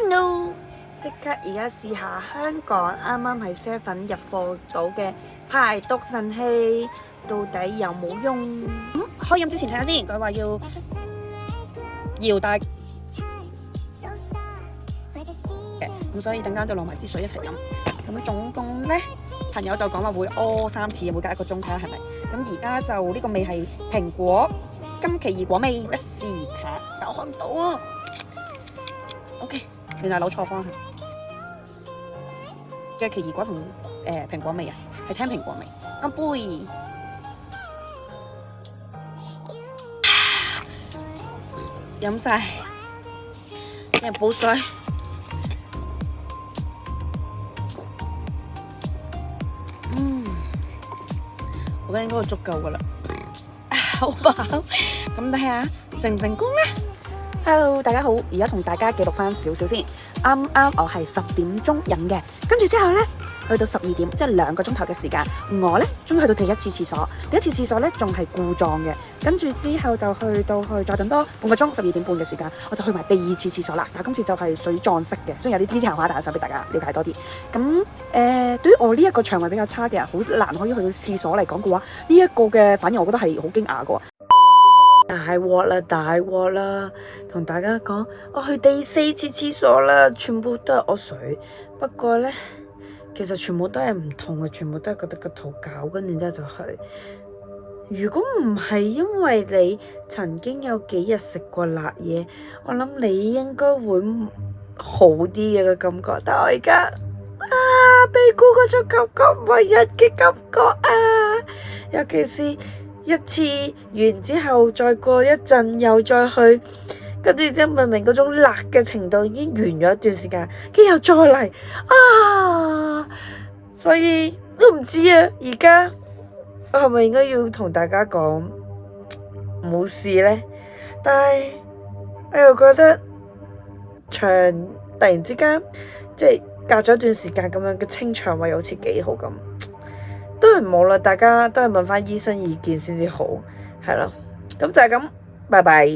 Hello，即刻而家試下香港啱啱喺7-11入貨到嘅排毒神器，到底有冇用？開飲之前睇下先，佢話要搖大嘅，咁所以等間就落埋支水一齊飲。咁總共呢，朋友就講話會屙3次，每隔1個鐘睇下係咪。咁而家就呢個味係蘋果金奇異果味，一試下，但我開唔到啊。OK， 原來扭錯方向嘅奇異果同蘋果味啊，係青蘋果味。乾杯！飲晒，一人補水。我覺得應該足夠噶啦，好飽。咁睇下成唔成功呢？ Hello， 大家好，而家同大家記錄翻少少先。啱啱我係10點鐘飲嘅，跟住之後呢，去到12點，即係2個鐘頭嘅時間，我呢終於去到第一次廁所。第一次廁所呢仲係故障嘅，跟住之後就去再等多半個鐘，12點半嘅時間，我就去埋第2次廁所啦。但係今次就係水撞式嘅，所以有啲 detail 話，大家想俾大家了解多啲。咁對於我呢一個腸胃比較差嘅人，好難可以去到廁所嚟講嘅話，呢一個嘅反應我覺得係好驚訝嘅。大鑊啦，大鑊啦！同大家講，我去第4次廁所啦，全部都係屙水。不過呢，其實全部都係唔同嘅，全部都係覺得個肚絞，跟住之後就去。如果唔係因為你曾經有幾日食過辣嘢，我諗你應該會好啲嘅個感覺。但係我而家鼻哥嗰種感覺唔係人嘅感覺啊，尤其是一次完之後，再過一陣又再去，跟住之後明明嗰種辣嘅程度已經完咗一段時間，跟住又再嚟啊！所以都唔知啊，而家我係咪應該要同大家講冇事呢？但係我又覺得突然之間即係隔咗一段時間咁樣嘅清腸胃好似幾好咁。都係冇啦，大家都係問翻醫生意見先至好，係咯，咁就係咁，拜拜。